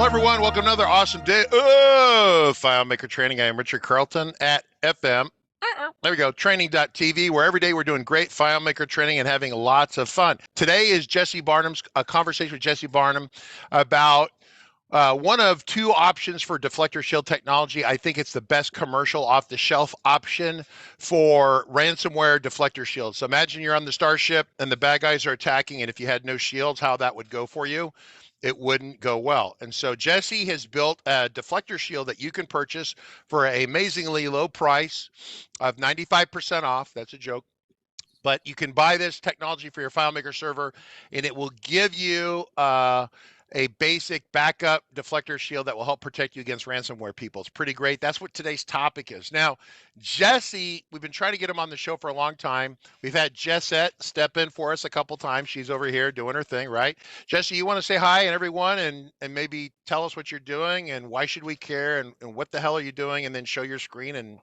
everyone. Welcome to another awesome day of FileMaker Training. I am Richard Carlton at FM. There we go, training.tv, where every day we're doing great FileMaker training and having lots of fun. Today is Jesse Barnum's a conversation with Jesse Barnum about one of two options for deflector shield technology. I think it's the best commercial off-the-shelf option for ransomware deflector shields. So imagine you're on the starship and the bad guys are attacking, and if you had no shields, how that would go for you. It wouldn't go well. And so Jesse has built a deflector shield that you can purchase for an amazingly low price of 95% off. That's a joke. But you can buy this technology for your FileMaker server, and it will give you a basic backup deflector shield that will help protect you against ransomware people. It's pretty great. That's what today's topic is. Now, Jesse, we've been trying to get him on the show for a long time. We've had Jessette step in for us a couple times. She's over here doing her thing, right? Jesse, you want to say hi and everyone and maybe tell us what you're doing and why should we care and what the hell are you doing, and then show your screen and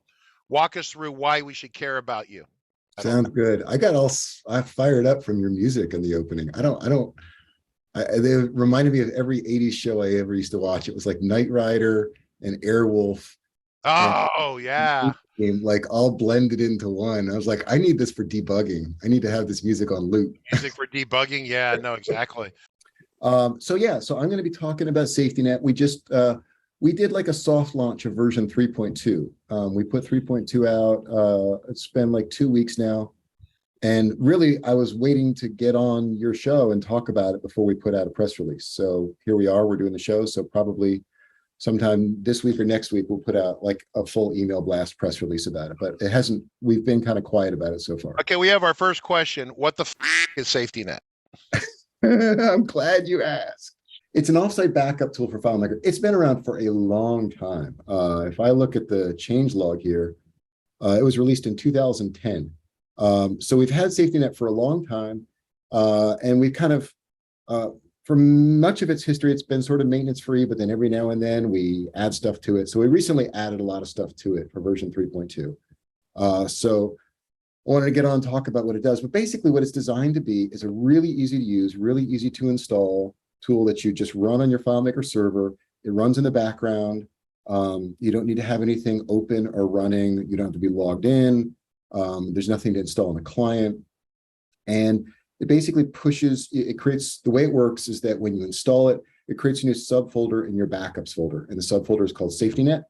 walk us through why we should care about you. Sounds good. I fired up from your music in the opening. They reminded me of every 80s show I ever used to watch. It was like Knight Rider and Airwolf. Oh, yeah. Like all blended into one. I was like, I need this for debugging. I need to have this music on loop. Music for debugging. Yeah, no, exactly. So I'm going to be talking about SafetyNet. We did like a soft launch of version 3.2. We put 3.2 out. It's been like 2 weeks now. And really, I was waiting to get on your show and talk about it before we put out a press release. So here we are, we're doing the show. So probably sometime this week or next week, we'll put out like a full email blast press release about it. But we've been kind of quiet about it so far. Okay, we have our first question. What the is SafetyNet? I'm glad you asked. It's an offsite backup tool for FileMaker. It's been around for a long time. If I look at the changelog here, it was released in 2010. So we've had SafetyNet for a long time, and we kind of, for much of its history, it's been sort of maintenance free, but then every now and then we add stuff to it. So we recently added a lot of stuff to it for version 3.2. So I wanted to get on and talk about what it does, but basically what it's designed to be is a really easy to use, really easy to install tool that you just run on your FileMaker server. It runs in the background. You don't need to have anything open or running. You don't have to be logged in. There's nothing to install on the client. And it basically creates, the way it works is that when you install it, it creates a new subfolder in your backups folder. And the subfolder is called SafetyNet.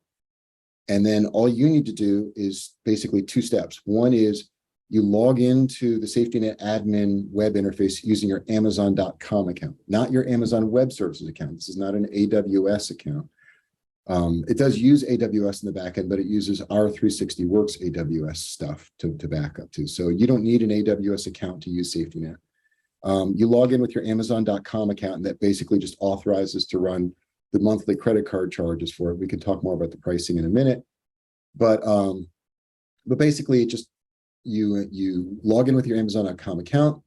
And then all you need to do is basically two steps. One is you log into the SafetyNet admin web interface using your Amazon.com account, not your Amazon Web Services account. This is not an AWS account. It does use AWS in the backend, but it uses our 360Works AWS stuff to back up to. So you don't need an AWS account to use SafetyNet. You log in with your Amazon.com account, and that basically just authorizes to run the monthly credit card charges for it. We can talk more about the pricing in a minute, but basically it just you log in with your Amazon.com account.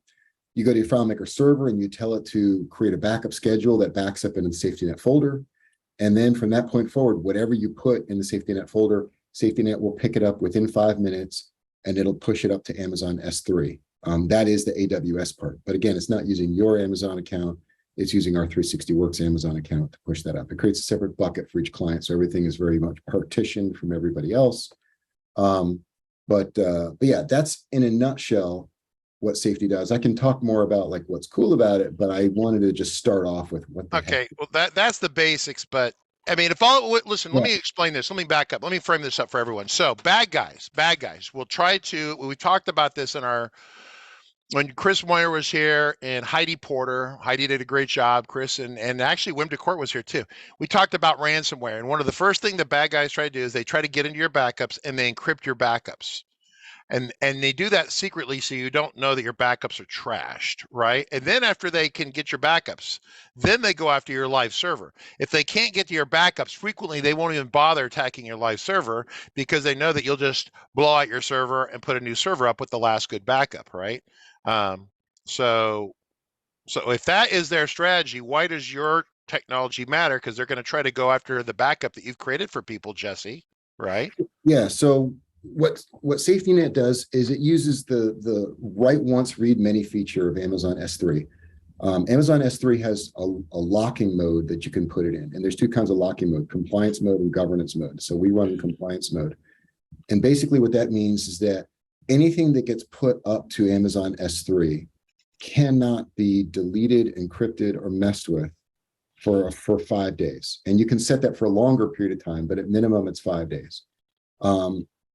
You go to your FileMaker server and you tell it to create a backup schedule that backs up into the SafetyNet folder. And then from that point forward, whatever you put in the SafetyNet folder, SafetyNet will pick it up within 5 minutes and it'll push it up to Amazon S3. That is the AWS part. But again, it's not using your Amazon account. It's using our 360Works Amazon account to push that up. It creates a separate bucket for each client. So everything is very much partitioned from everybody else. But yeah, that's in a nutshell what Safety does. I can talk more about like what's cool about it, but I wanted to just start off with what the heck. Well, that's the basics, but I mean, listen, let me explain this. Let me back up. Let me frame this up for everyone. So bad guys will try to, we talked about this when Chris Moyer was here and Heidi Porter. Heidi did a great job, Chris, and actually Wim DeCourt was here too. We talked about ransomware, and one of the first things the bad guys try to do is they try to get into your backups and they encrypt your backups. And they do that secretly so you don't know that your backups are trashed, right? And then after they can get your backups, then they go after your live server. If they can't get to your backups, frequently they won't even bother attacking your live server because they know that you'll just blow out your server and put a new server up with the last good backup, right? So if that is their strategy, why does your technology matter? Because they're going to try to go after the backup that you've created for people, Jesse, right? Yeah, so what SafetyNet does is it uses the write once, read many feature of Amazon S3. Amazon S3 has a locking mode that you can put it in. And there's two kinds of locking mode, compliance mode and governance mode. So we run in compliance mode. And basically what that means is that anything that gets put up to Amazon S3 cannot be deleted, encrypted, or messed with for 5 days. And you can set that for a longer period of time, but at minimum, it's 5 days.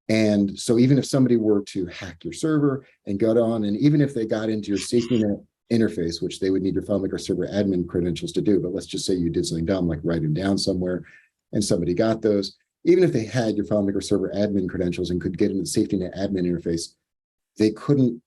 And so even if somebody were to hack your server and go on, and even if they got into your SafetyNet interface, which they would need your FileMaker server admin credentials to do, but let's just say you did something dumb, like write them down somewhere, and somebody got those, even if they had your FileMaker server admin credentials and could get into the SafetyNet admin interface, they couldn't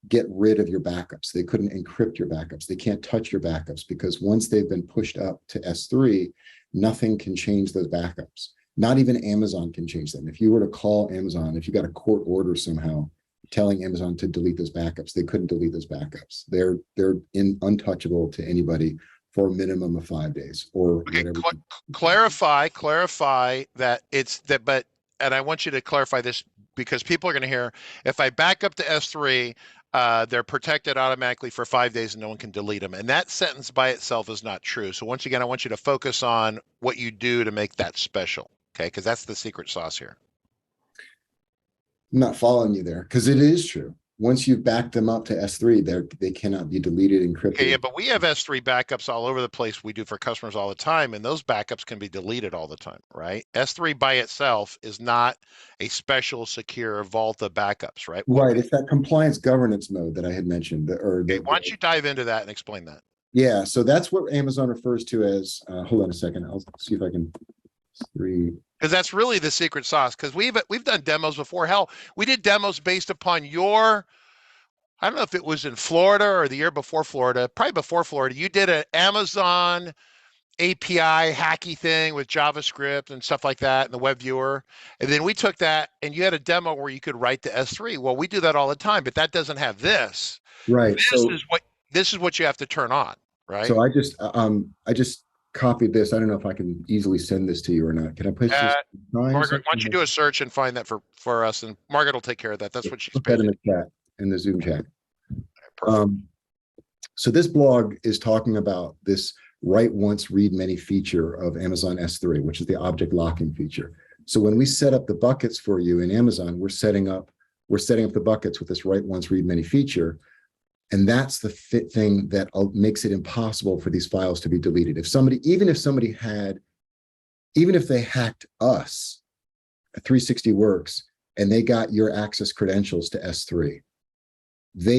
get rid of your backups. They couldn't encrypt your backups. They can't touch your backups because once they've been pushed up to S3, nothing can change those backups. Not even Amazon can change them. If you were to call Amazon, if you got a court order somehow telling Amazon to delete those backups, they couldn't delete those backups. They're untouchable to anybody for a minimum of 5 days or whatever. Clarify that it's that, but, and I want you to clarify this because people are going to hear, if I back up to S3, they're protected automatically for 5 days and no one can delete them. And that sentence by itself is not true. So once again, I want you to focus on what you do to make that special. Okay, because that's the secret sauce here. I'm not following you there because it is true. Once you back them up to S3, they cannot be deleted, encrypted. Okay, yeah, but we have S3 backups all over the place. We do for customers all the time, and those backups can be deleted all the time, right? S3 by itself is not a special secure vault of backups, right? Right, it's that compliance governance mode that I had mentioned. Okay, why don't you dive into that and explain that? Yeah, so that's what Amazon refers to as, hold on a second, I'll see if I can because that's really the secret sauce. Because we've done demos before. Hell, we did demos based upon your, I don't know if it was in Florida or the year before Florida, probably before Florida. You did an Amazon API hacky thing with JavaScript and stuff like that in the web viewer. And then we took that and you had a demo where you could write to S3. Well, we do that all the time, but that doesn't have this. Right. This is what you have to turn on, right? So I just copied this. I don't know if I can easily send this to you or not. Can I push this? Margaret, why don't you do a search and find that for us, and Margaret will take care of that. That's what she's paid. In the chat, in the Zoom chat. So this blog is talking about this write once, read many feature of Amazon S3, which is the object locking feature. So when we set up the buckets for you in Amazon, we're setting up the buckets with this write once, read many feature. And that's the thing that makes it impossible for these files to be deleted. Even if they hacked us, 360Works, and they got your access credentials to S3,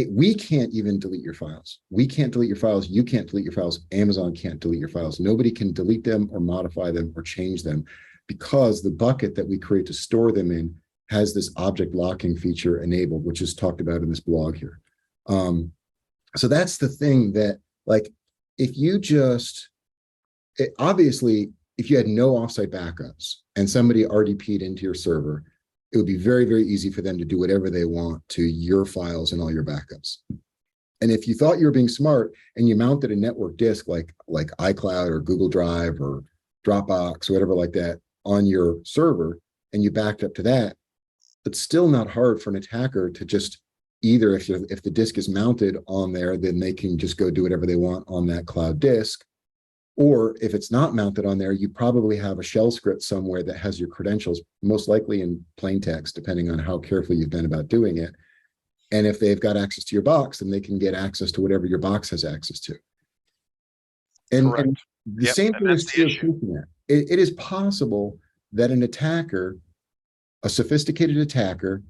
we can't even delete your files. We can't delete your files. You can't delete your files. Amazon can't delete your files. Nobody can delete them or modify them or change them because the bucket that we create to store them in has this object locking feature enabled, which is talked about in this blog here. So that's the thing that, like, obviously, if you had no offsite backups and somebody RDP'd into your server, it would be very, very easy for them to do whatever they want to your files and all your backups. And if you thought you were being smart and you mounted a network disk like iCloud or Google Drive or Dropbox or whatever like that on your server, and you backed up to that, it's still not hard for an attacker to just either, if the disk is mounted on there, then they can just go do whatever they want on that cloud disk. Or if it's not mounted on there, you probably have a shell script somewhere that has your credentials, most likely in plain text, depending on how careful you've been about doing it. And if they've got access to your box, then they can get access to whatever your box has access to. And the same thing is true of SafetyNet. It is possible that an attacker, a sophisticated attacker,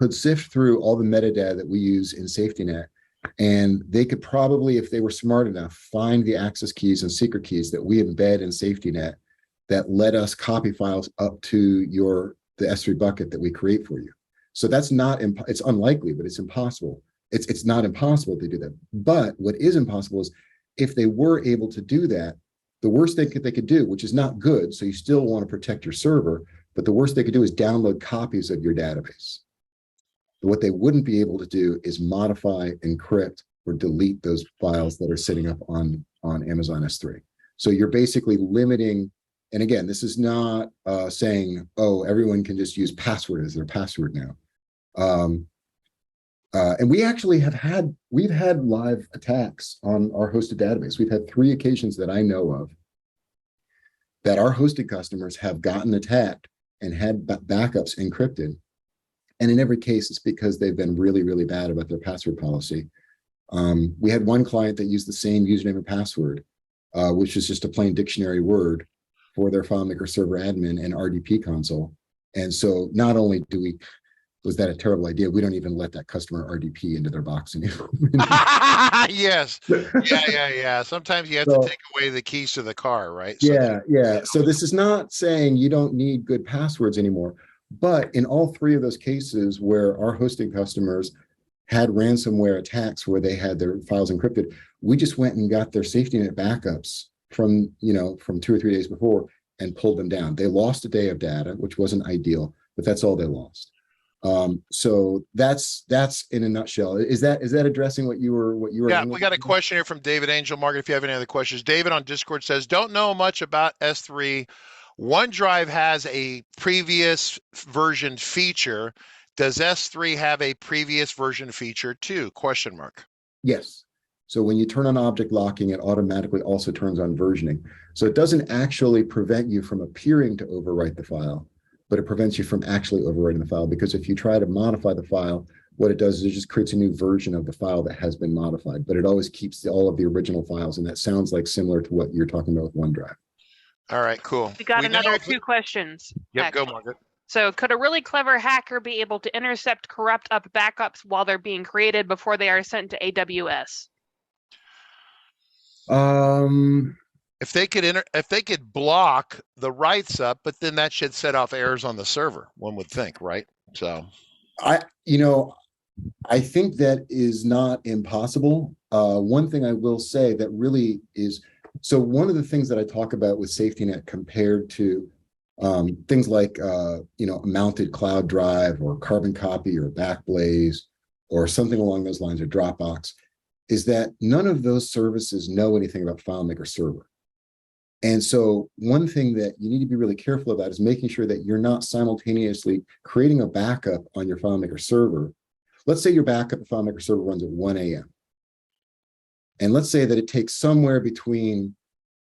could sift through all the metadata that we use in SafetyNet, and they could probably, if they were smart enough, find the access keys and secret keys that we embed in SafetyNet that let us copy files up to the S3 bucket that we create for you. So that's not, it's unlikely, but it's impossible. It's not impossible to do that. But what is impossible is if they were able to do that, the worst they could do, which is not good, so you still want to protect your server, but the worst they could do is download copies of your database. What they wouldn't be able to do is modify, encrypt, or delete those files that are sitting up on Amazon S3. So you're basically limiting, and again, this is not saying, oh, everyone can just use password as their password now. And we've had live attacks on our hosted database. We've had 3 occasions that I know of that our hosted customers have gotten attacked and had backups encrypted. And in every case, it's because they've been really, really bad about their password policy. We had one client that used the same username and password, which is just a plain dictionary word for their FileMaker server admin and RDP console. And so not only was that a terrible idea, we don't even let that customer RDP into their box anymore. Yes. Yeah. Sometimes you have to take away the keys to the car, right? Yeah. So this is not saying you don't need good passwords anymore. But in all 3 of those cases where our hosting customers had ransomware attacks where they had their files encrypted, we just went and got their SafetyNet backups from 2 or 3 days before and pulled them down. They lost a day of data, which wasn't ideal, but that's all they lost. So that's in a nutshell. Is that addressing what you were? Yeah, we got a question here from David Angel. Margaret, if you have any other questions. David on Discord says, don't know much about S3. OneDrive has a previous version feature. Does S3 have a previous version feature too? Question mark. Yes. So when you turn on object locking, it automatically also turns on versioning. So it doesn't actually prevent you from appearing to overwrite the file, but it prevents you from actually overwriting the file, because if you try to modify the file, what it does is it just creates a new version of the file that has been modified, but it always keeps all of the original files. And that sounds like similar to what you're talking about with OneDrive. All right, cool. We got another 2 questions. Yep, actually. Go, Margaret. So could a really clever hacker be able to intercept corrupt up backups while they're being created before they are sent to AWS? If they could block the writes up, but then that should set off errors on the server, one would think, right? So I think that is not impossible. One thing I will say that really is, so one of the things that I talk about with SafetyNet compared to things like a mounted cloud drive or carbon copy or Backblaze or something along those lines, or Dropbox, is that none of those services know anything about FileMaker server. And so one thing that you need to be really careful about is making sure that you're not simultaneously creating a backup on your FileMaker server. Let's say your backup of FileMaker server runs at 1 a.m. And let's say that it takes somewhere between,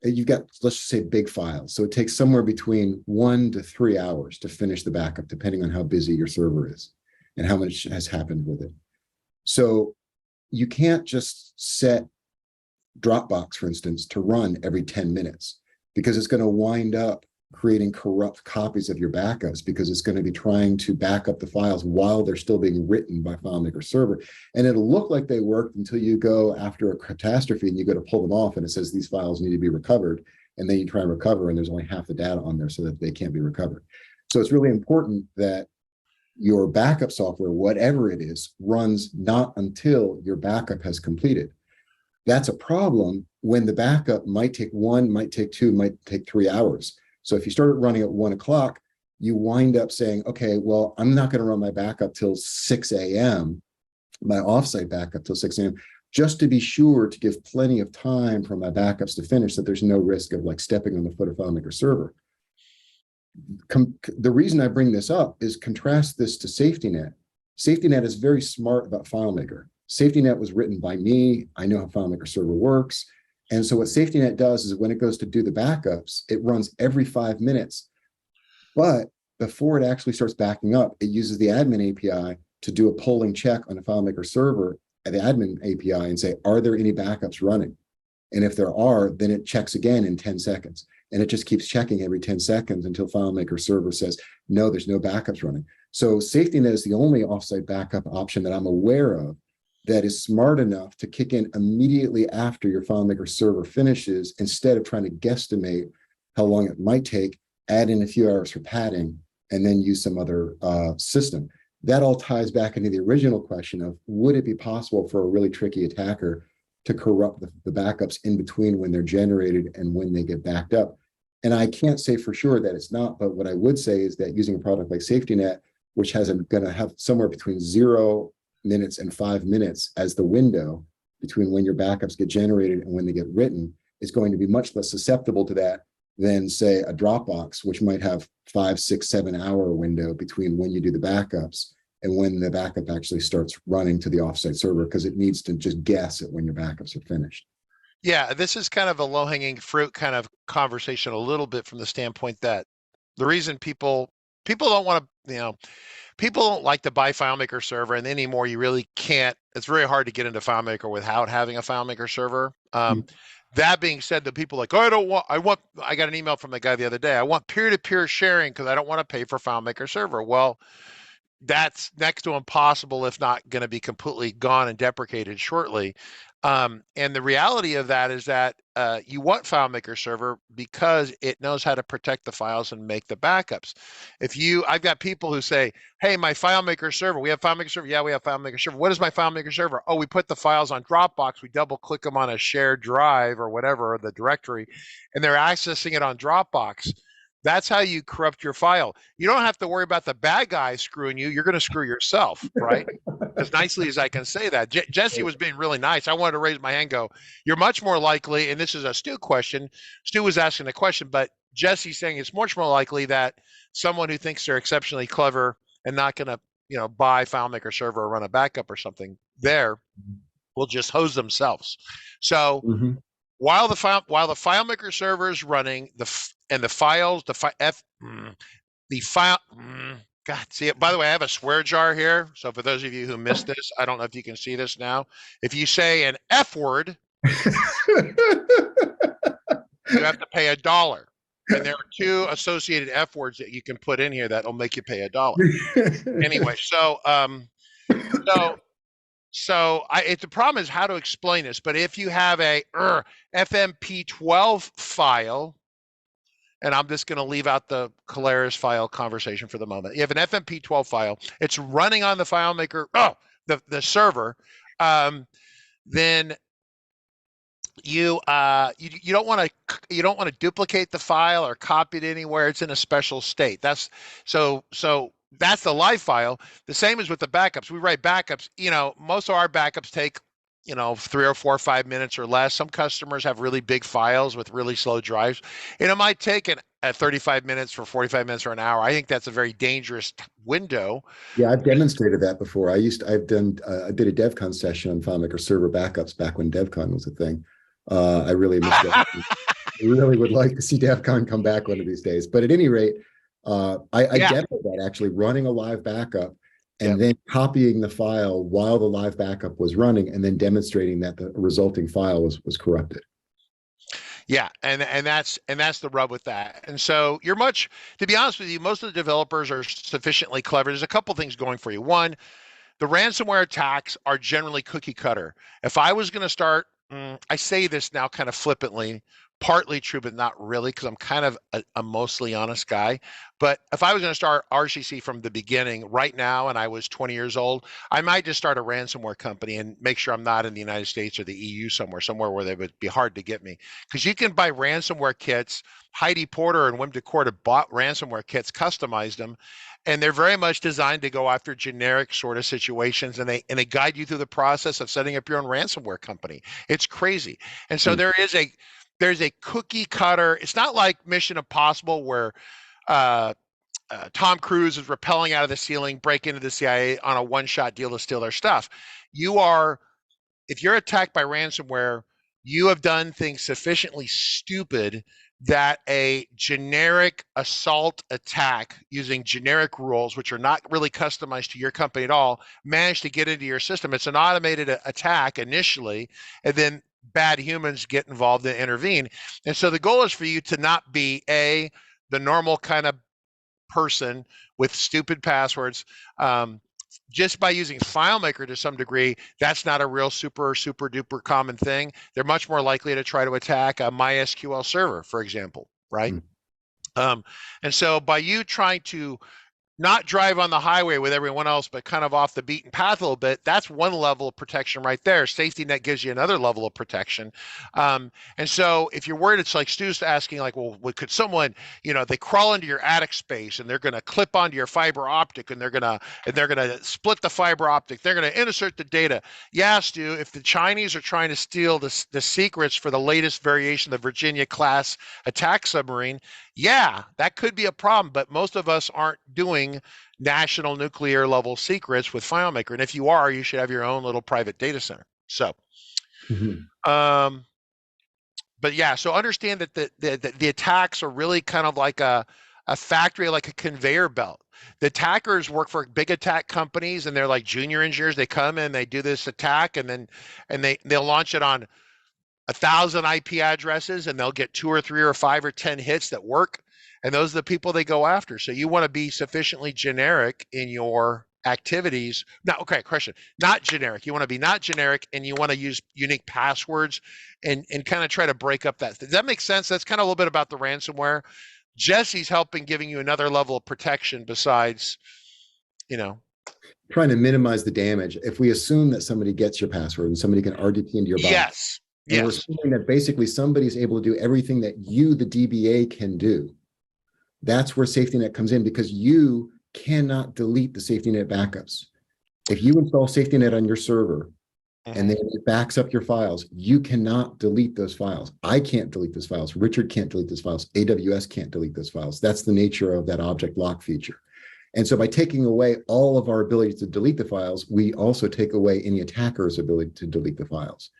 you've got, let's just say big files. So it takes somewhere between 1 to 3 hours to finish the backup, depending on how busy your server is and how much has happened with it. So you can't just set Dropbox, for instance, to run every 10 minutes, because it's going to wind up creating corrupt copies of your backups, because it's going to be trying to back up the files while they're still being written by FileMaker server. And it'll look like they worked until you go after a catastrophe and you go to pull them off and it says these files need to be recovered. And then you try and recover and there's only half the data on there so that they can't be recovered. So it's really important that your backup software, whatever it is, runs not until your backup has completed. That's a problem when the backup might take 1, might take 2, might take 3 hours. So if you start running at 1 o'clock, you wind up saying, okay, well, I'm not going to run my backup till 6 a.m., my offsite backup till 6 a.m., just to be sure to give plenty of time for my backups to finish, so there's no risk of like stepping on the foot of FileMaker server. The reason I bring this up is contrast this to SafetyNet. SafetyNet is very smart about FileMaker. SafetyNet was written by me. I know how FileMaker server works. And so what SafetyNet does is when it goes to do the backups, it runs every 5 minutes. But before it actually starts backing up, it uses the admin API to do a polling check on the FileMaker server at the admin API and say, are there any backups running? And if there are, then it checks again in 10 seconds. And it just keeps checking every 10 seconds until FileMaker server says, no, there's no backups running. So SafetyNet is the only offsite backup option that I'm aware of that is smart enough to kick in immediately after your FileMaker server finishes, instead of trying to guesstimate how long it might take, add in a few hours for padding, and then use some other system. That all ties back into the original question of, would it be possible for a really tricky attacker to corrupt the backups in between when they're generated and when they get backed up? And I can't say for sure that it's not, but what I would say is that using a product like SafetyNet, which going to have somewhere between 0 minutes and 5 minutes as the window between when your backups get generated and when they get written, is going to be much less susceptible to that than, say, a Dropbox, which might have 5, 6, 7 hour window between when you do the backups and when the backup actually starts running to the offsite server, because it needs to just guess it when your backups are finished. Yeah, this is kind of a low-hanging fruit kind of conversation a little bit from the standpoint that the reason people don't want to, people don't like to buy FileMaker server, and anymore you really can't. It's very hard to get into FileMaker without having a FileMaker server. That being said, the people like, oh, I got an email from the guy the other day. I want peer-to-peer sharing because I don't want to pay for FileMaker server. Well, that's next to impossible, if not going to be completely gone and deprecated shortly. And the reality of that is that you want FileMaker server because it knows how to protect the files and make the backups. I've got people who say, hey, my FileMaker server, we have FileMaker server? Yeah, we have FileMaker server. What is my FileMaker server? Oh, we put the files on Dropbox, we double click them on a shared drive or whatever, or the directory, and they're accessing it on Dropbox. That's how you corrupt your file. You don't have to worry about the bad guy screwing you. You're going to screw yourself, right? As nicely as I can say that. Jesse was being really nice. I wanted to raise my hand and go, you're much more likely, and this is a Stu question. Stu was asking a question, but Jesse's saying it's much more likely that someone who thinks they're exceptionally clever and not going to, buy FileMaker server or run a backup or something there will just hose themselves. So while the FileMaker server is running, the file. God, see it. By the way, I have a swear jar here. So for those of you who missed this, I don't know if you can see this now. If you say an F word, you have to pay $1. And there are 2 associated F words that you can put in here that'll make you pay $1. Anyway, the problem is how to explain this. But if you have a FMP12 file, and I'm just going to leave out the Claris file conversation for the moment. You have an FMP12 file. It's running on the FileMaker, the server. Then you don't want to duplicate the file or copy it anywhere. It's in a special state. That's that's the live file. The same as with the backups. We write backups. Most of our backups take 3 or 4 or 5 minutes or less. Some customers have really big files with really slow drives, and it might take at 35 minutes for 45 minutes or an hour. I think that's a very dangerous window. Yeah, I've demonstrated that before. I did a DevCon session on FileMaker server backups back when DevCon was a thing. I really miss that. I really would like to see DevCon come back one of these days. But at any rate, I demoed that actually running a live backup and then copying the file while the live backup was running, and then demonstrating that the resulting file was corrupted. Yeah, and that's the rub with that. And so to be honest with you, most of the developers are sufficiently clever. There's a couple things going for you. One, the ransomware attacks are generally cookie cutter. If I was going to start, I say this now kind of flippantly, partly true, but not really, because I'm kind of a mostly honest guy. But if I was going to start RCC from the beginning right now, and I was 20 years old, I might just start a ransomware company and make sure I'm not in the United States or the EU somewhere where they would be hard to get me. Because you can buy ransomware kits. Heidi Porter and Wim DeCourt have bought ransomware kits, customized them, and they're very much designed to go after generic sort of situations, and they guide you through the process of setting up your own ransomware company. It's crazy. And so there's a cookie cutter. It's not like Mission Impossible where Tom Cruise is rappelling out of the ceiling, break into the CIA on a one-shot deal to steal their stuff. If you're attacked by ransomware, you have done things sufficiently stupid that a generic assault attack using generic rules, which are not really customized to your company at all, managed to get into your system. It's an automated attack initially, and then bad humans get involved and intervene. And so the goal is for you to not be the normal kind of person with stupid passwords. Just by using FileMaker to some degree, that's not a real super duper common thing. They're much more likely to try to attack a MySQL server, for example, right? And so by you trying to not drive on the highway with everyone else, but kind of off the beaten path a little bit, that's one level of protection right there. SafetyNet gives you another level of protection. And so if you're worried, it's like Stu's asking, like, well, could someone, they crawl into your attic space and they're going to clip onto your fiber optic and they're going to split the fiber optic. They're going to insert the data. Yeah, Stu, if the Chinese are trying to steal the secrets for the latest variation of the Virginia class attack submarine, Yeah, that could be a problem, but most of us aren't doing national nuclear level secrets with FileMaker. And if you are, you should have your own little private data center. So, but yeah, so understand that the attacks are really kind of like a factory, like a conveyor belt. The attackers work for big attack companies, and they're like junior engineers. They come in, they do this attack, and they'll launch it on 1,000 IP addresses, and they'll get 2 or 3 or 5 or 10 hits that work. And those are the people they go after. So you want to be sufficiently generic in your activities. No, okay, question. Not generic. You want to be not generic, and you want to use unique passwords and kind of try to break up that. Does that make sense? That's kind of a little bit about the ransomware. Jesse's helping giving you another level of protection besides, trying to minimize the damage. If we assume that somebody gets your password and somebody can RDP into your box. Yes. And we're assuming that basically somebody's able to do everything that you, the DBA, can do. That's where SafetyNet comes in, because you cannot delete the SafetyNet backups. If you install SafetyNet on your server and then it backs up your files, you cannot delete those files. I can't delete those files. Richard can't delete those files. AWS can't delete those files. That's the nature of that object lock feature. And so by taking away all of our ability to delete the files, we also take away any attacker's ability to delete the files.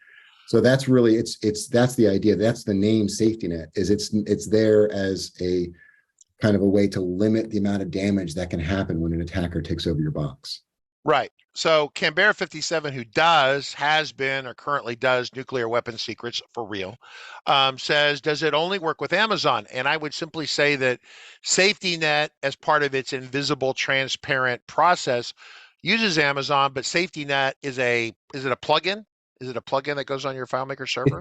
So that's really, that's the idea. That's the name SafetyNet, is it's there as a kind of a way to limit the amount of damage that can happen when an attacker takes over your box. Right. So Canberra 57, who has been or currently does nuclear weapon secrets for real, says, does it only work with Amazon? And I would simply say that SafetyNet, as part of its invisible, transparent process, uses Amazon, but SafetyNet is it a plugin? Is it a plugin that goes on your FileMaker server?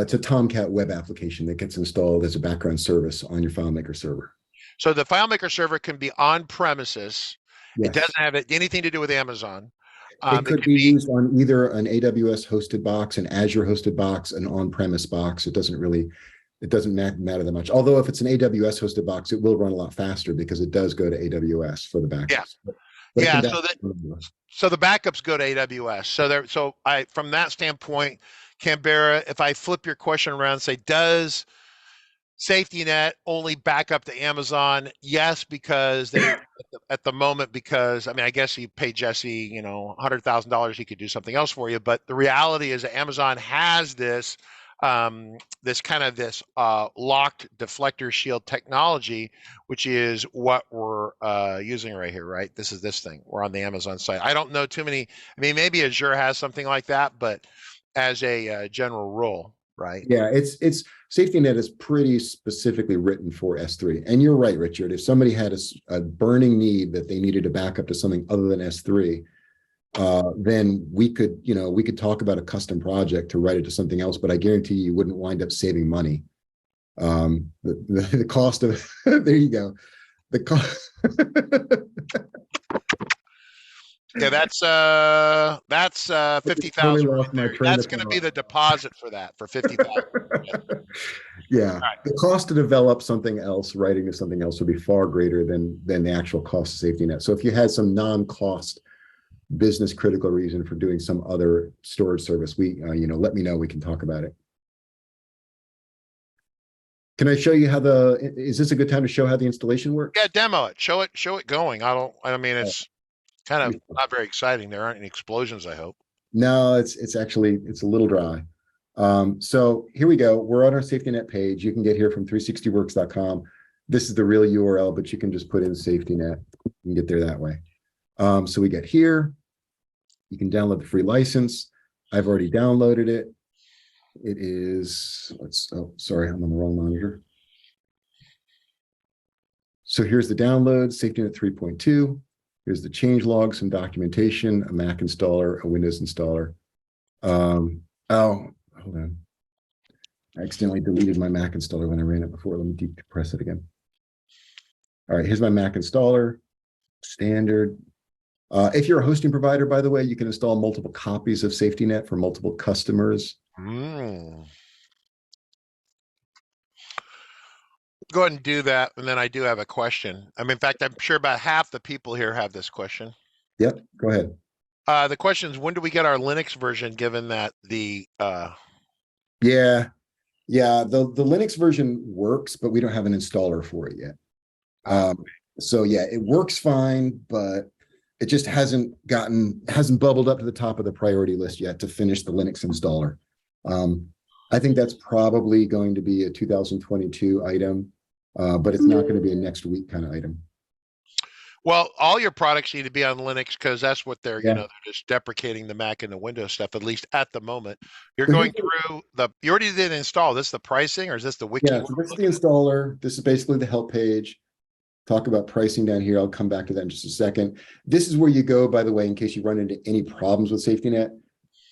It's a Tomcat web application that gets installed as a background service on your FileMaker server. So the FileMaker server can be on premises. Yes. It doesn't have anything to do with Amazon. It could be used on either an AWS hosted box, an Azure hosted box, an on-premise box. It doesn't matter that much. Although if it's an AWS hosted box, it will run a lot faster because it does go to AWS for the backups. Yeah. So the backups go to AWS. So from that standpoint, Canberra, if I flip your question around and say, does SafetyNet only back up to Amazon? Yes, because they at the moment, because I guess you pay Jesse, $100,000, he could do something else for you. But the reality is that Amazon has this locked deflector shield technology, which is what we're using right here, right? This is this thing. We're on the Amazon site. I don't know too many. Maybe Azure has something like that, but as a general rule, right? Yeah, it's SafetyNet is pretty specifically written for S3. And you're right, Richard. If somebody had a burning need that they needed to back up to something other than S3, then we could talk about a custom project to write it to something else, but I guarantee you wouldn't wind up saving money. The cost of there you go. The cost. Yeah, that's 50,000. That's going to be the deposit for that, for 50,000. Yeah, right. The cost to develop something else, writing to something else, would be far greater than the actual cost of SafetyNet. So if you had some non-cost business critical reason for doing some other storage service, let me know. We can talk about it. Can I show you how is this a good time to show how the installation works? Yeah, demo it. Show it going. It's kind of not very exciting. There aren't any explosions, I hope. No, it's actually a little dry. So here we go. We're on our SafetyNet page. You can get here from 360works.com. This is the real URL, but you can just put in SafetyNet and get there that way. So we get here. You can download the free license. I've already downloaded it. It is, sorry, I'm on the wrong monitor. So here's the download, SafetyNet 3.2. Here's the change log, some documentation, a Mac installer, a Windows installer. Hold on. I accidentally deleted my Mac installer when I ran it before. Let me depress it again. All right, here's my Mac installer, standard. If you're a hosting provider, by the way, you can install multiple copies of SafetyNet for multiple customers. Go ahead and do that, and then I do have a question. In fact, I'm sure about half the people here have this question. Yep, go ahead. The question is, when do we get our Linux version, given that the... Yeah, Yeah, the Linux version works, but we don't have an installer for it yet. So yeah, it works fine, but it just hasn't bubbled up to the top of the priority list yet to finish the Linux installer. I think that's probably going to be a 2022 item, but it's not going to be a next week kind of item. Well, all your products need to be on Linux because that's what they're, Yeah. they're just deprecating the Mac and the Windows stuff, at least at the moment. You're So going through you already did install. This the pricing or is this the wiki? Yeah, so this is the installer. This is basically the help page. Talk about pricing down here. I'll come back to that in just a second. This is where you go, by the way, in case you run into any problems with SafetyNet.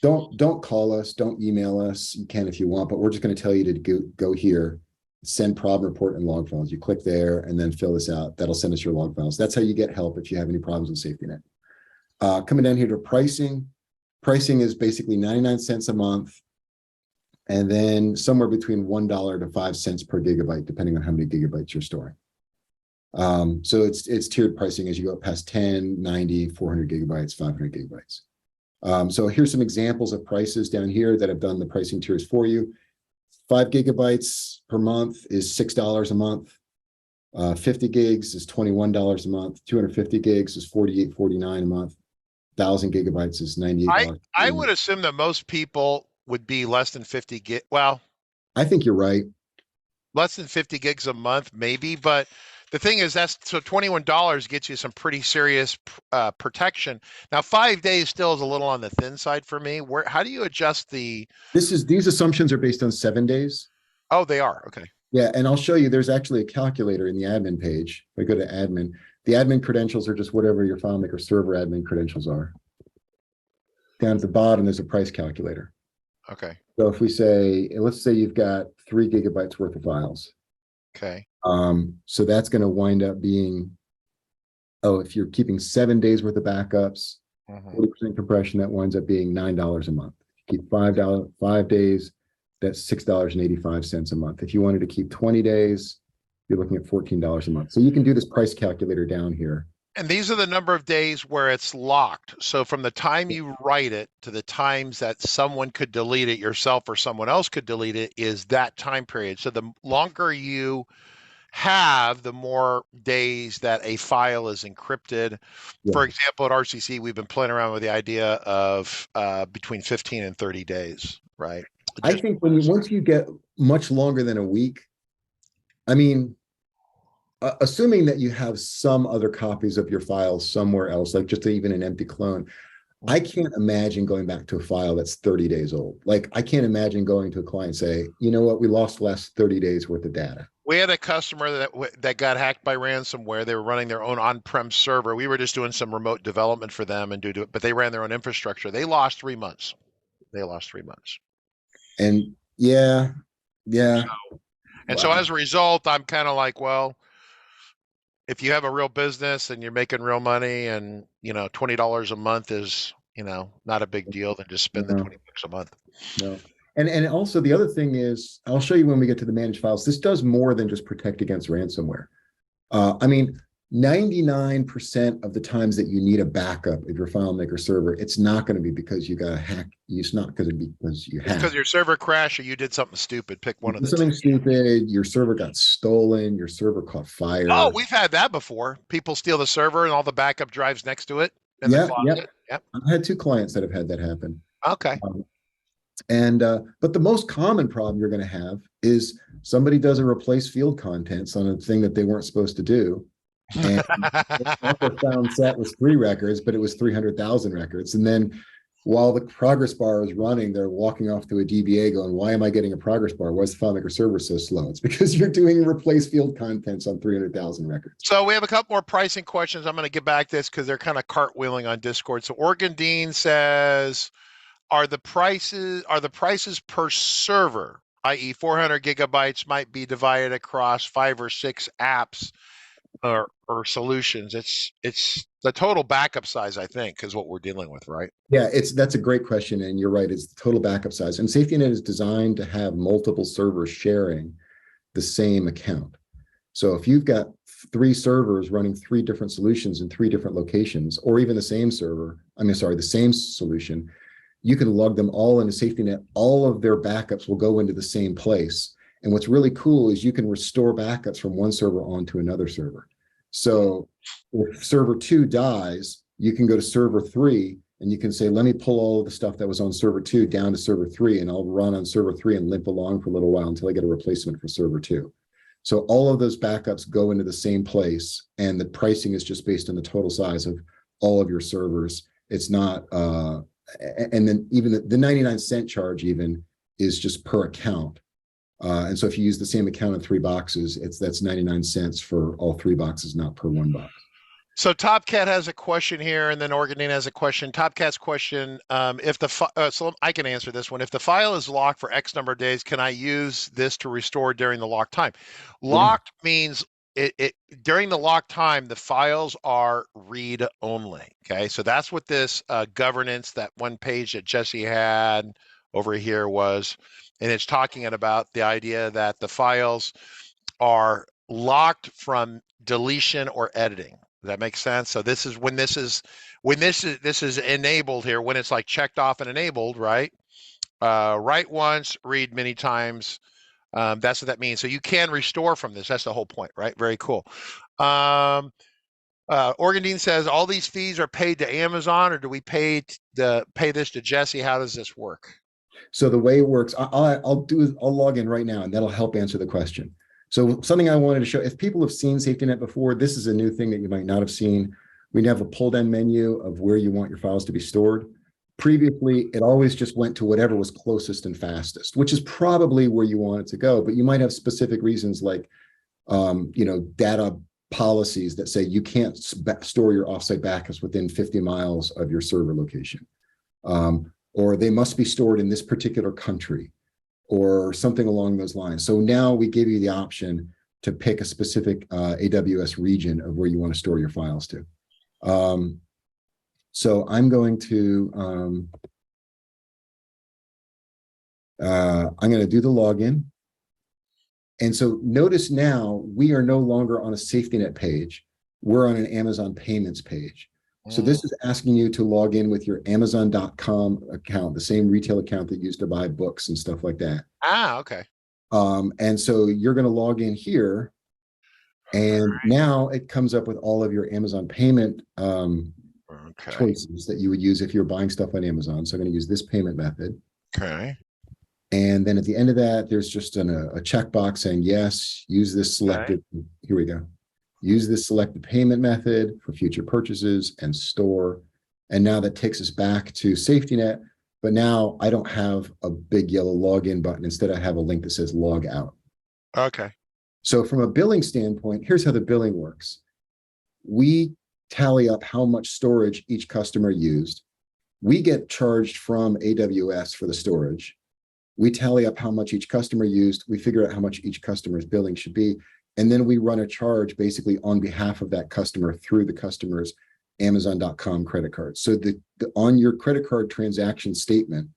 Don't call us, don't email us. You can if you want, but we're just going to tell you to go here, send problem report and log files. You click there and then fill this out. That'll send us your log files. That's how you get help if you have any problems with SafetyNet. Coming down here to pricing. Pricing is basically 99 cents a month, and then somewhere between $1 to 5 cents per gigabyte, depending on how many gigabytes you're storing. So it's tiered pricing as you go past 10, 90, 400 gigabytes, 500 gigabytes. So here's some examples of prices down here that have done the pricing tiers for you. 5 gigabytes per month is $6 a month. 50 gigs is $21 a month. 250 gigs is $48.49 a month. 1,000 gigabytes is $98. I would assume that most people would be less than 50 gig. Well, I think you're right. Less than 50 gigs a month, maybe, but the thing is so $21 gets you some pretty serious protection. Now, 5 days still is a little on the thin side for me. How do you adjust the? These assumptions are based on 7 days. Oh, they are. Okay. Yeah, and I'll show you. There's actually a calculator in the admin page. If I go to admin, the admin credentials are just whatever your FileMaker server admin credentials are. Down at the bottom, there's a price calculator. Okay. So if we say, let's say you've got 3 gigabytes worth of files. Okay. So that's going to wind up being, if you're keeping 7 days worth of backups, 40% compression, that winds up being $9 a month. If you keep 5 days, that's $6.85 a month. If you wanted to keep 20 days, you're looking at $14 a month. So you can do this price calculator down here. And these are the number of days where it's locked. So from the time you write it to the times that someone could delete it, yourself or someone else could delete it, is that time period. So the longer you have, the more days that a file is encrypted. Yeah. For example, at RCC, we've been playing around with the idea of between 15 and 30 days, right? I think once you get much longer than a week, I mean, assuming that you have some other copies of your files somewhere else, like just even an empty clone, I can't imagine going back to a file that's 30 days old. Like, I can't imagine going to a client and say, you know what, we lost the last 30 days worth of data. We had a customer that got hacked by ransomware. They were running their own on-prem server. We were just doing some remote development for them but they ran their own infrastructure. They lost 3 months. And yeah. So as a result, I'm kind of like, well, if you have a real business and you're making real money and, $20 a month is, not a big deal, then just spend the $20 a month. No. And also the other thing is, I'll show you when we get to the managed files, this does more than just protect against ransomware. 99% of the times that you need a backup of your FileMaker server, it's not going to be because you got hacked. It's not going to be because you hacked. Because your server crashed or you did something stupid. Pick one of the something stupid. Your server got stolen. Your server caught fire. Oh, we've had that before. People steal the server and all the backup drives next to it. Yep. I've had 2 clients that have had that happen. Okay. But the most common problem you're going to have is somebody does a replace field contents on a thing that they weren't supposed to do. And the found set was 3 records, but it was 300,000 records. And then while the progress bar is running, they're walking off to a DBA going, why am I getting a progress bar? Why is the FileMaker server so slow? It's because you're doing replace field contents on 300,000 records. So we have a couple more pricing questions. I'm going to get back to this because they're kind of cartwheeling on Discord. So Oregon Dean says, are the prices per server, i.e. 400 gigabytes might be divided across 5 or 6 apps or solutions? It's the total backup size, I think, is what we're dealing with, right? Yeah, that's a great question, and you're right. It's the total backup size. And SafetyNet is designed to have multiple servers sharing the same account. So if you've got 3 servers running 3 different solutions in 3 different locations, or even the same solution, you can log them all into SafetyNet. All of their backups will go into the same place. And what's really cool is you can restore backups from one server onto another server. So if server 2 dies, you can go to server 3 and you can say, let me pull all of the stuff that was on server 2 down to server 3, and I'll run on server 3 and limp along for a little while until I get a replacement for server 2. So all of those backups go into the same place, and the pricing is just based on the total size of all of your servers. It's not, and then even the 99-cent charge even is just per account. And so if you use the same account in 3 boxes, that's 99 cents for all 3 boxes, not per 1 box. So Topcat has a question here, and then Organine has a question. Topcat's question, so I can answer this one. If the file is locked for X number of days, can I use this to restore during the lock time? Locked means during the lock time, the files are read only. Okay, so that's what this governance, that one page that Jesse had over here was, and it's talking about the idea that the files are locked from deletion or editing. Does that make sense? So this is when this is enabled here, when it's like checked off and enabled, right? Write once, read many times. That's what that means. So you can restore from this. That's the whole point, right? Very cool. Organdine says, all these fees are paid to Amazon, or do we pay this to Jesse? How does this work? So the way it works, I'll log in right now, and that'll help answer the question. So something I wanted to show, if people have seen SafetyNet before, this is a new thing that you might not have seen. We have a pull-down menu of where you want your files to be stored. Previously, it always just went to whatever was closest and fastest, which is probably where you want it to go. But you might have specific reasons like, data policies that say you can't store your offsite backups within 50 miles of your server location. Or they must be stored in this particular country, or something along those lines. So now we give you the option to pick a specific AWS region of where you want to store your files to. So I'm going to do the login. And so notice now we are no longer on a SafetyNet page. We're on an Amazon payments page. So this is asking you to log in with your Amazon.com account, the same retail account that you used to buy books and stuff like that. Okay. And so you're going to log in here, and now it comes up with all of your Amazon payment choices that you would use if you're buying stuff on Amazon. So I'm going to use this payment method. Okay. And then at the end of that, there's just a checkbox saying, yes, use this selected. Okay. Here we go. Use this selected payment method for future purchases and store. And now that takes us back to SafetyNet, but now I don't have a big yellow login button. Instead, I have a link that says log out. Okay. So from a billing standpoint, here's how the billing works. We tally up how much storage each customer used. We get charged from AWS for the storage. We tally up how much each customer used. We figure out how much each customer's billing should be. And then we run a charge basically on behalf of that customer through the customer's Amazon.com credit card. So on your credit card transaction statement,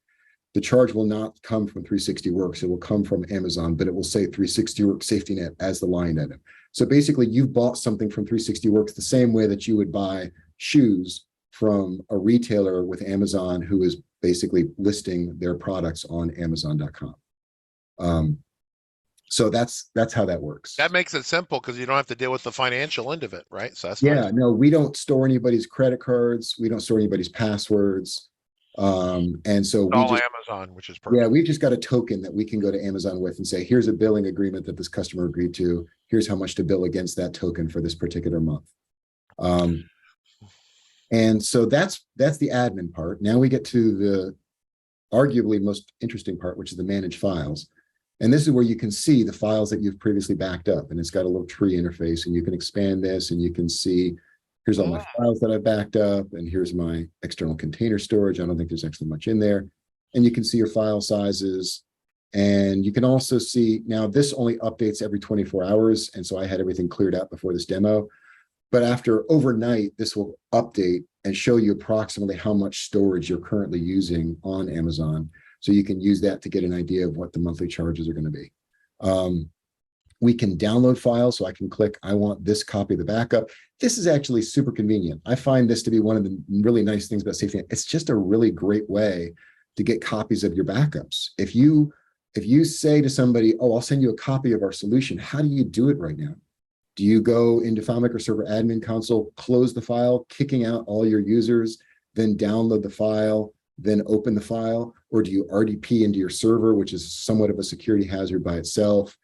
the charge will not come from 360Works. It will come from Amazon, but it will say 360Works SafetyNet as the line item. So basically, you've bought something from 360Works the same way that you would buy shoes from a retailer with Amazon who is basically listing their products on Amazon.com. So that's how that works. That makes it simple because you don't have to deal with the financial end of it, right? So that's nice. Nice. No, we don't store anybody's credit cards. We don't store anybody's passwords. And so it's all Amazon, which is perfect. Yeah, we've just got a token that we can go to Amazon with and say, here's a billing agreement that this customer agreed to. Here's how much to bill against that token for this particular month. And so that's the admin part. Now we get to the arguably most interesting part, which is the manage files. And this is where you can see the files that you've previously backed up. And it's got a little tree interface, and you can expand this and you can see, here's all my files that I've backed up, and here's my external container storage. I don't think there's actually much in there. And you can see your file sizes. And you can also see, now this only updates every 24 hours. And so I had everything cleared out before this demo. But after overnight, this will update and show you approximately how much storage you're currently using on Amazon. So you can use that to get an idea of what the monthly charges are going to be. We can download files, so I can click, I want this copy of the backup. This is actually super convenient. I find this to be one of the really nice things about SafetyNet. It's just a really great way to get copies of your backups. If you say to somebody, oh, I'll send you a copy of our solution, how do you do it right now? Do you go into FileMaker Server Admin Console, close the file, kicking out all your users, then download the file, then open the file? Or do you RDP into your server, which is somewhat of a security hazard by itself,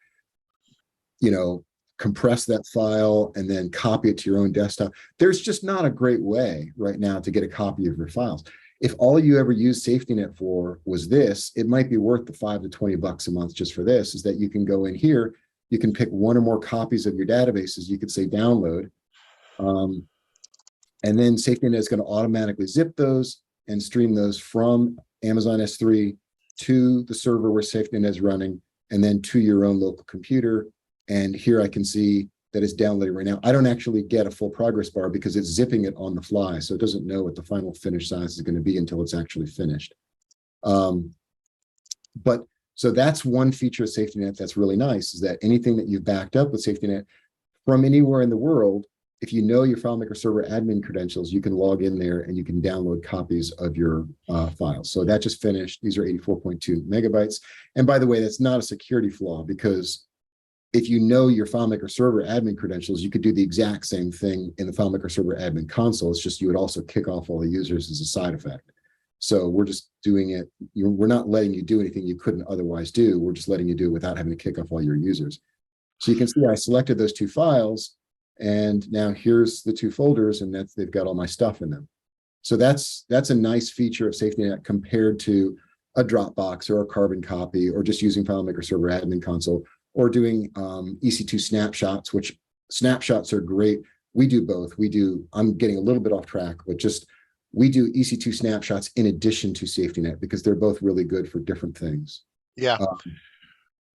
compress that file and then copy it to your own desktop? There's just not a great way right now to get a copy of your files. If all you ever used SafetyNet for was this, it might be worth the $5 to $20 a month just for this, is that you can go in here, you can pick one or more copies of your databases. You could say download, and then SafetyNet is going to automatically zip those and stream those from Amazon S3 to the server where SafetyNet is running, and then to your own local computer. And here I can see that it's downloading right now. I don't actually get a full progress bar because it's zipping it on the fly. So it doesn't know what the final finish size is going to be until it's actually finished. So that's one feature of SafetyNet that's really nice, is that anything that you've backed up with SafetyNet from anywhere in the world, if you know your FileMaker Server admin credentials, you can log in there and you can download copies of your files. So that just finished. These are 84.2 megabytes. And by the way, that's not a security flaw, because if you know your FileMaker Server admin credentials, you could do the exact same thing in the FileMaker Server admin console. It's just you would also kick off all the users as a side effect. So we're just doing it. We're not letting you do anything you couldn't otherwise do. We're just letting you do it without having to kick off all your users. So you can see I selected those two files, and now here's the two folders, and they've got all my stuff in them. So that's a nice feature of SafetyNet compared to a Dropbox or a Carbon Copy, or just using FileMaker Server Admin Console, or doing EC2 snapshots, which snapshots are great. We do both. I'm getting a little bit off track, but we do EC2 snapshots in addition to SafetyNet because they're both really good for different things. Yeah.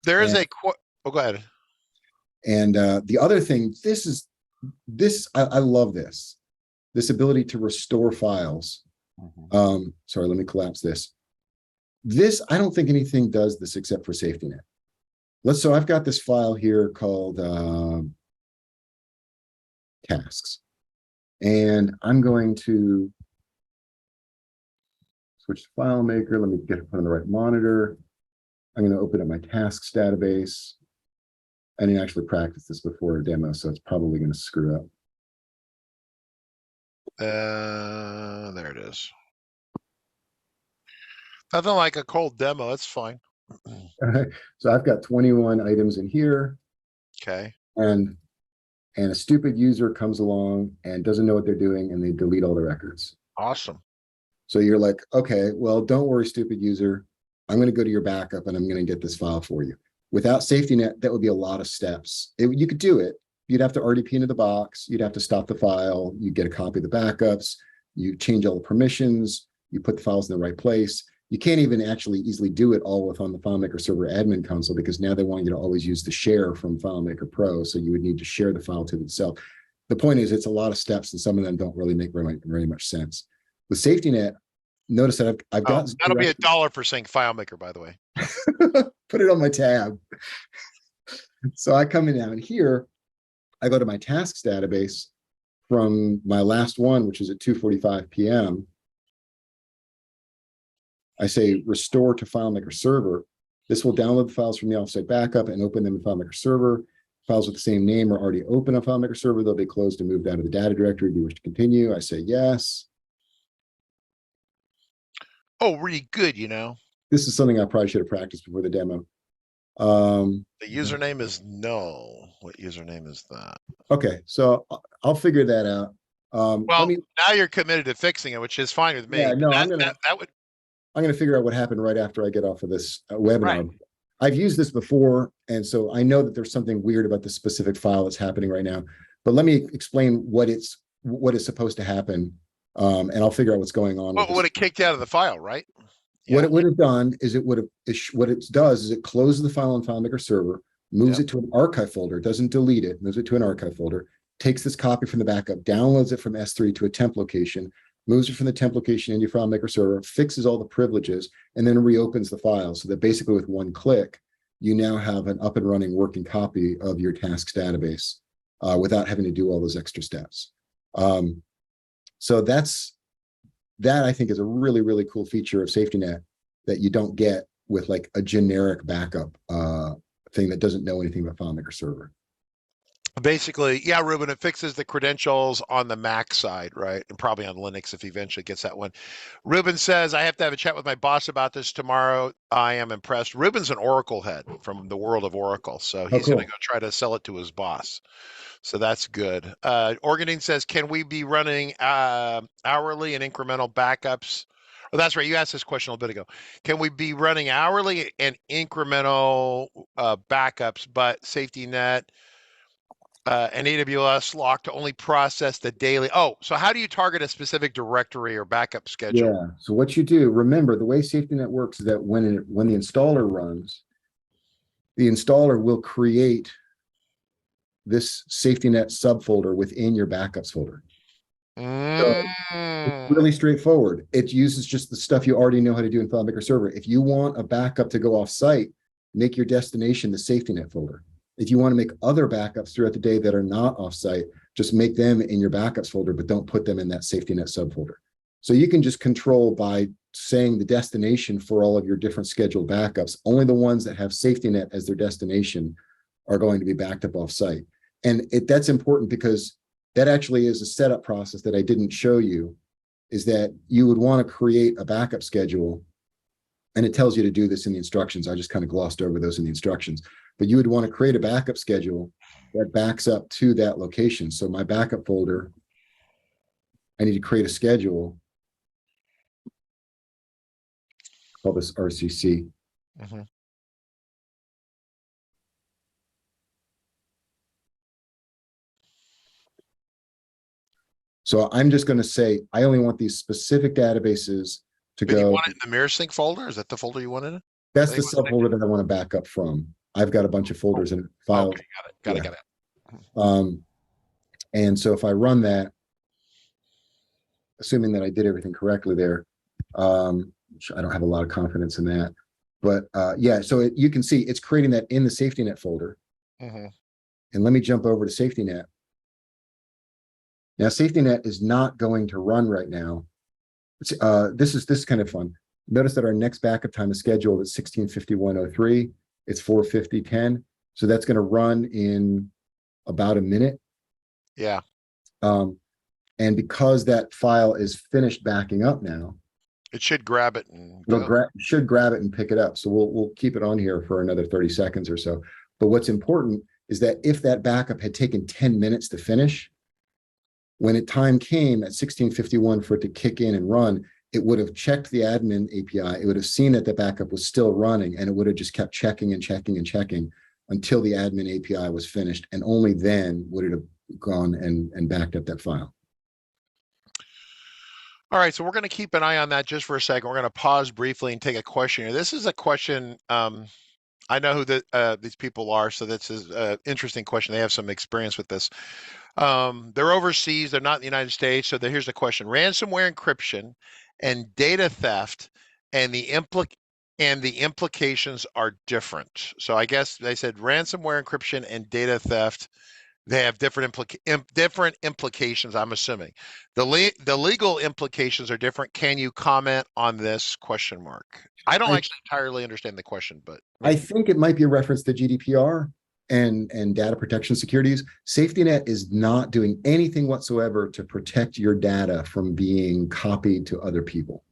There is oh, go ahead. And the other thing, I love this ability to restore files. Sorry, let me collapse this. I don't think anything does this except for SafetyNet. So I've got this file here called tasks, and I'm going to switch to FileMaker. Let me get it put on the right monitor. I'm going to open up my tasks database. I didn't actually practice this before a demo, so it's probably going to screw up. There it is. Nothing like a cold demo. It's fine. So I've got 21 items in here. Okay. And a stupid user comes along and doesn't know what they're doing, and they delete all the records. Awesome. So you're like, okay, well, don't worry, stupid user. I'm going to go to your backup and I'm going to get this file for you. Without SafetyNet, that would be a lot of steps. You could do it. You'd have to RDP into the box. You'd have to stop the file. You get a copy of the backups. You change all the permissions. You put the files in the right place. You can't even actually easily do it all on the FileMaker Server Admin Console, because now they want you to always use the share from FileMaker Pro. So you would need to share the file to itself. The point is, it's a lot of steps, and some of them don't really make very much sense. With SafetyNet, notice that I've got. That'll be $1 for saying FileMaker, by the way. Put it on my tab. So I come in down here. I go to my tasks database from my last one, which is at 2:45 p.m. I say restore to FileMaker Server. This will download the files from the offsite backup and open them in FileMaker Server. Files with the same name are already open on FileMaker Server. They'll be closed and moved out of the data directory. Do you wish to continue? I say yes. Oh, really good, This is something I probably should have practiced before the demo. The username is no. What username is that? Okay, so I'll figure that out. Well, now you're committed to fixing it, which is fine with me. Yeah, no, I'm going to figure out what happened right after I get off of this webinar. Right. I've used this before, and so I know that there's something weird about the specific file that's happening right now. But let me explain what is supposed to happen, and I'll figure out what's going on. What would it kicked out of the file, right? What it would have done is what it does is it closes the file on FileMaker Server, moves it to an archive folder, doesn't delete it, moves it to an archive folder, takes this copy from the backup, downloads it from S3 to a temp location, moves it from the temp location into your FileMaker Server, fixes all the privileges, and then reopens the file, so that basically with one click, you now have an up and running working copy of your tasks database without having to do all those extra steps. So that I think is a really, really cool feature of SafetyNet. that you don't get with like a generic backup thing that doesn't know anything about FileMaker Server. Basically, yeah, Ruben, it fixes the credentials on the Mac side, right? And probably on Linux if he eventually gets that one. Ruben says, I have to have a chat with my boss about this tomorrow. I am impressed. Ruben's an Oracle head from the world of Oracle. So he's going to go try to sell it to his boss. So that's good. Organine says, can we be running hourly and incremental backups? Oh, that's right. You asked this question a little bit ago. Can we be running hourly and incremental backups, but SafetyNet and AWS lock to only process the daily? Oh, so how do you target a specific directory or backup schedule? Yeah. So what you do, remember, the way SafetyNet works is that when the installer runs, the installer will create this SafetyNet subfolder within your backups folder. So it's really straightforward. It uses just the stuff you already know how to do in FileMaker Server. If you want a backup to go off-site, make your destination the SafetyNet folder. If you want to make other backups throughout the day that are not off-site, just make them in your backups folder, but don't put them in that SafetyNet subfolder. So you can just control by saying the destination for all of your different scheduled backups. Only the ones that have SafetyNet as their destination are going to be backed up off-site. And that's important because that actually is a setup process that I didn't show you, is that you would want to create a backup schedule, and it tells you to do this in the instructions. I just kind of glossed over those in the instructions, but you would want to create a backup schedule that backs up to that location. So my backup folder, I need to create a schedule, call this RCC. So I'm just going to say, I only want these specific databases to go. You want it in the MirrorSync folder? Is that the folder you wanted it? That's the subfolder that I want to back up from. I've got a bunch of folders and files. Okay, got it. And so if I run that, assuming that I did everything correctly there, which I don't have a lot of confidence in that, but yeah, so you can see it's creating that in the SafetyNet folder. And let me jump over to SafetyNet. Now, SafetyNet is not going to run right now. This is kind of fun. Notice that our next backup time is scheduled at 16:51:03. It's 4:50:10. So that's going to run in about a minute. Yeah. And because that file is finished backing up now, it should grab it and should grab it and pick it up. So we'll keep it on here for another 30 seconds or so. But what's important is that if that backup had taken 10 minutes to finish, when time came at 16:51 for it to kick in and run, it would have checked the admin API. It would have seen that the backup was still running, and it would have just kept checking and checking and checking until the admin API was finished. And only then would it have gone and backed up that file. All right, so we're going to keep an eye on that just for a second. We're going to pause briefly and take a question here. This is a question, I know who these people are, so this is an interesting question. They have some experience with this. They're overseas, they're not in the United States. So here's the question: ransomware encryption and data theft and the implications are different. So I guess they said ransomware encryption and data theft, they have different implications, I'm assuming. The legal implications are different. Can you comment on this question mark? I don't actually entirely understand the question, but I think it might be a reference to GDPR and data protection securities. SafetyNet is not doing anything whatsoever to protect your data from being copied to other people.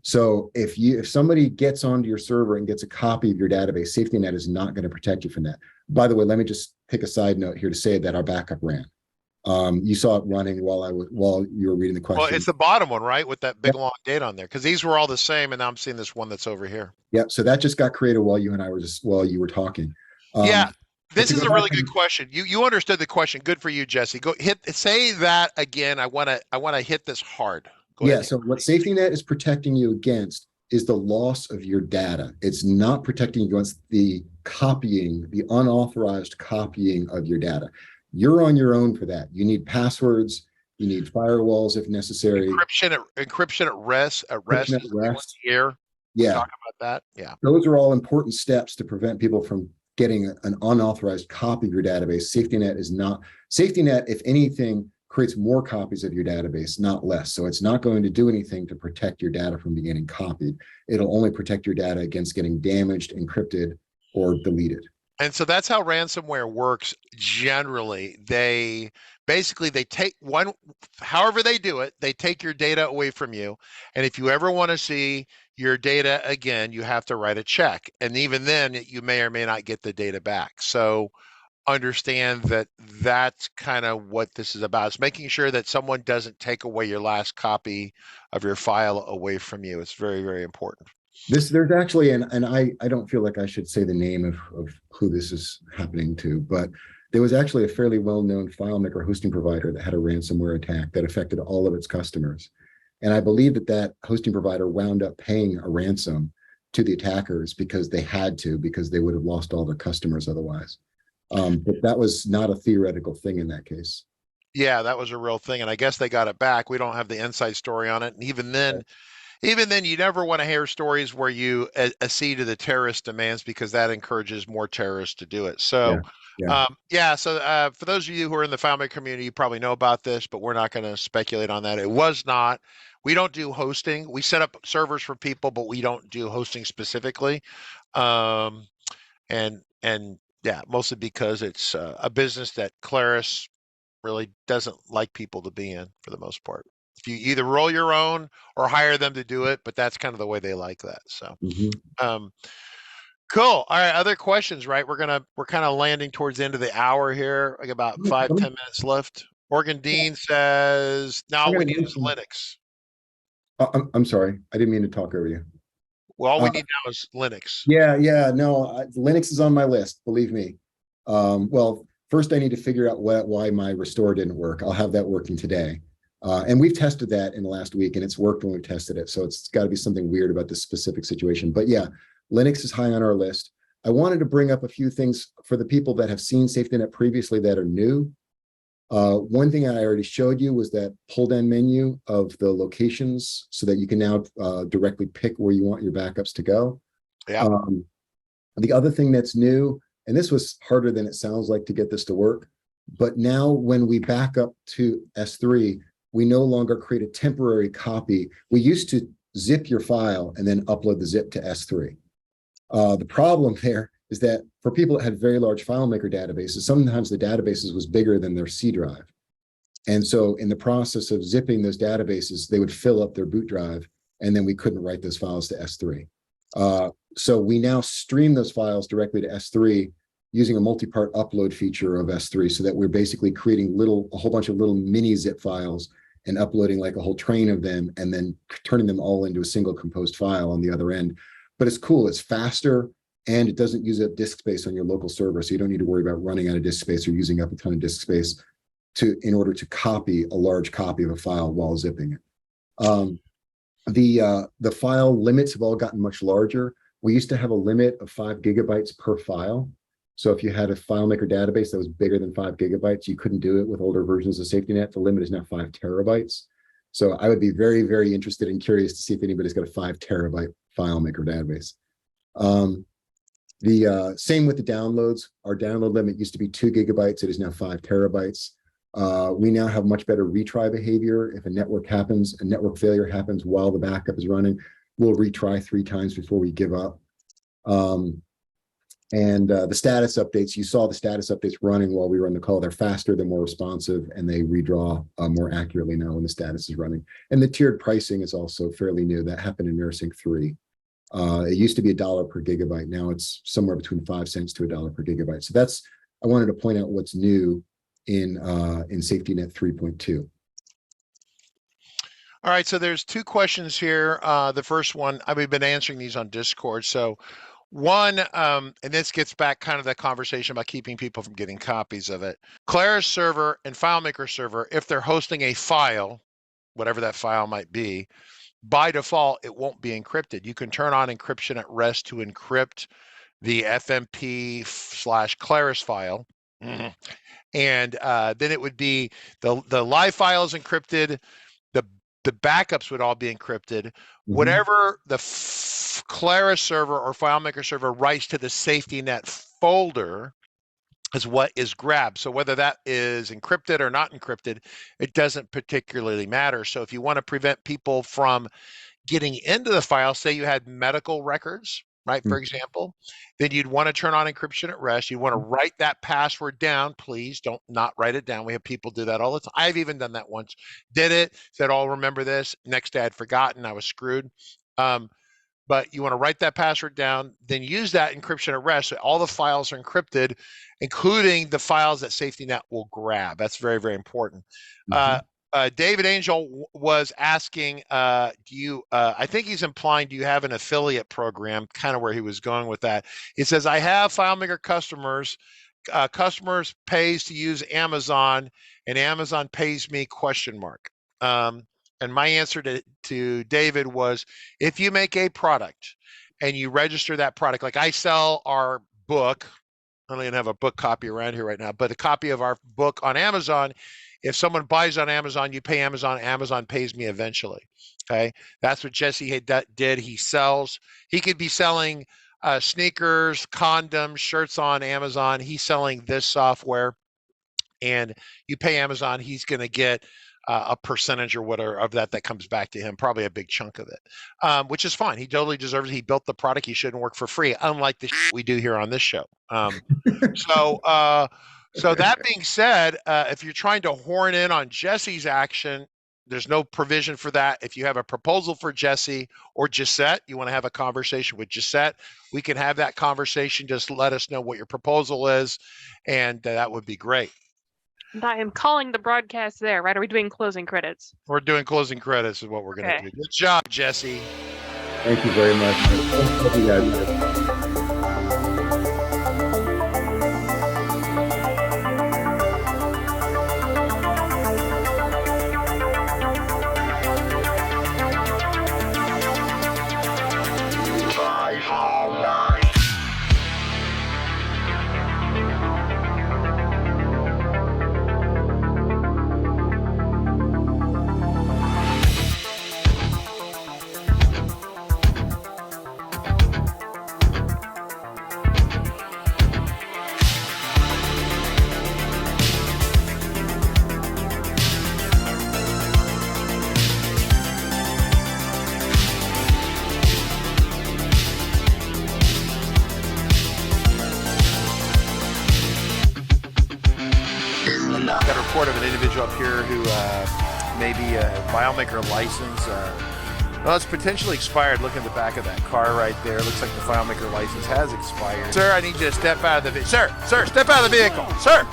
So if somebody gets onto your server and gets a copy of your database, SafetyNet is not going to protect you from that. By the way, let me just take a side note here to say that our backup ran. You saw it running while you were reading the question. Well, it's the bottom one, right, with that big long date on there, because these were all the same, and now I'm seeing this one that's over here. Yep. So that just got created while you were talking. Yeah. This is a really good question. You understood the question. Good for you, Jesse. Say that again. I want to hit this hard. Go ahead. So what SafetyNet is protecting you against is the loss of your data. It's not protecting you against the unauthorized copying of your data. You're on your own for that. You need passwords. You need firewalls if necessary. Encryption at rest. Here. Yeah. Talk about that. Yeah. Those are all important steps to prevent people from getting an unauthorized copy of your database. SafetyNet is not. SafetyNet, if anything, creates more copies of your database, not less. So it's not going to do anything to protect your data from getting copied. It'll only protect your data against getting damaged, encrypted, or deleted. And so that's how ransomware works generally. They take however they do it, they take your data away from you. And if you ever want to see your data again, you have to write a check. And even then, you may or may not get the data back. So understand that that's kind of what this is about. It's making sure that someone doesn't take away your last copy of your file away from you. It's very, very important. There's actually, and I don't feel like I should say the name of who this is happening to, but there was actually a fairly well-known FileMaker hosting provider that had a ransomware attack that affected all of its customers. And I believe that hosting provider wound up paying a ransom to the attackers because they had to, because they would have lost all their customers otherwise. But that was not a theoretical thing in that case. Yeah, that was a real thing. And I guess they got it back. We don't have the inside story on it. And even then, you never want to hear stories where you accede to the terrorist demands, because that encourages more terrorists to do it. So, so for those of you who are in the FileMaker community, you probably know about this, but we're not going to speculate on that. It was not. We don't do hosting. We set up servers for people, but we don't do hosting specifically. Yeah, mostly because it's a business that Claris really doesn't like people to be in for the most part. If you either roll your own or hire them to do it, but that's kind of the way they like that. So, cool. All right, other questions, right? We're kind of landing towards the end of the hour here. Like about 5-10 minutes left. Morgan Dean says, "Now all we need is Linux." I'm sorry, I didn't mean to talk over you. Well, all we need now is Linux. Yeah, no, Linux is on my list, believe me. Well, first I need to figure out why my restore didn't work. I'll have that working today. And we've tested that in the last week, and it's worked when we've tested it. So it's got to be something weird about this specific situation. But yeah, Linux is high on our list. I wanted to bring up a few things for the people that have seen SafetyNet previously that are new. One thing I already showed you was that pull-down menu of the locations so that you can now directly pick where you want your backups to go. Yeah. The other thing that's new, and this was harder than it sounds like to get this to work, but now when we back up to S3, we no longer create a temporary copy. We used to zip your file and then upload the zip to S3. The problem there is that for people that had very large FileMaker databases, sometimes the databases was bigger than their C drive. And so in the process of zipping those databases, they would fill up their boot drive, and then we couldn't write those files to S3. So we now stream those files directly to S3 using a multi-part upload feature of S3, so that we're basically creating a whole bunch of little mini zip files and uploading like a whole train of them, and then turning them all into a single composed file on the other end. But it's cool, it's faster, and it doesn't use up disk space on your local server. So you don't need to worry about running out of disk space or using up a ton of disk space in order to copy a large copy of a file while zipping it. The file limits have all gotten much larger. We used to have a limit of 5 gigabytes per file. So if you had a FileMaker database that was bigger than 5 gigabytes, you couldn't do it with older versions of SafetyNet. The limit is now 5 terabytes. So I would be very, very interested and curious to see if anybody's got a 5 terabyte FileMaker database. The same with the downloads. Our download limit used to be 2 gigabytes. It is now 5 terabytes. We now have much better retry behavior. If a network failure happens while the backup is running, we'll retry 3 times before we give up. The status updates, you saw the status updates running while we were on the call. They're faster, they're more responsive, and they redraw more accurately now when the status is running. And the tiered pricing is also fairly new. That happened in MirrorSync 3. It used to be $1 per gigabyte. Now it's somewhere between 5 cents to $1 per gigabyte. So I wanted to point out what's new in SafetyNet 3.2. All right, so there's 2 questions here. The first one, we've been answering these on Discord. So one, and this gets back kind of that conversation about keeping people from getting copies of it. Claris server and FileMaker server, if they're hosting a file, whatever that file might be, by default, it won't be encrypted. You can turn on encryption at rest to encrypt the FMP/Claris file. And then it would be the live files encrypted, the backups would all be encrypted. Whatever the Claris server or FileMaker server writes to the SafetyNet folder, is what is grabbed. So whether that is encrypted or not encrypted, it doesn't particularly matter. So if you want to prevent people from getting into the file, say you had medical records, right, for example, then you'd want to turn on encryption at rest. You want to write that password down. Please don't not write it down. We have people do that all the time. I've even done that once. Did it, said, oh, remember this. Next day I'd forgotten. I was screwed. But you want to write that password down, then use that encryption at rest. So all the files are encrypted, including the files that SafetyNet will grab. That's very, very important. David Angel was asking, do you, I think he's implying, do you have an affiliate program, kind of where he was going with that. He says, I have FileMaker customers. Customers pays to use Amazon, and Amazon pays me ? And my answer to David was, if you make a product and you register that product, like I sell our book, I don't even have a book copy around here right now, but a copy of our book on Amazon. If someone buys on Amazon, you pay Amazon, Amazon pays me eventually. Okay. That's what Jesse did. He sells, he could be selling sneakers, condoms, shirts on Amazon. He's selling this software, and you pay Amazon, he's going to get a percentage or whatever of that comes back to him, probably a big chunk of it, which is fine. He totally deserves it. He built the product. He shouldn't work for free, unlike the we do here on this show. So that being said, if you're trying to horn in on Jesse's action, there's no provision for that. If you have a proposal for Jesse or Gisette, you want to have a conversation with Gisette, we can have that conversation. Just let us know what your proposal is, and that would be great. And I am calling the broadcast there, right? Are we doing closing credits? We're doing closing credits is what we're going to do. Good job, Jesse. Thank you very much. Thank you guys. Got a report of an individual up here who may be a FileMaker license. Well, it's potentially expired. Look at the back of that car right there. Looks like the FileMaker license has expired. Sir, I need you to step out of the vehicle. Sir, step out of the vehicle. Sir.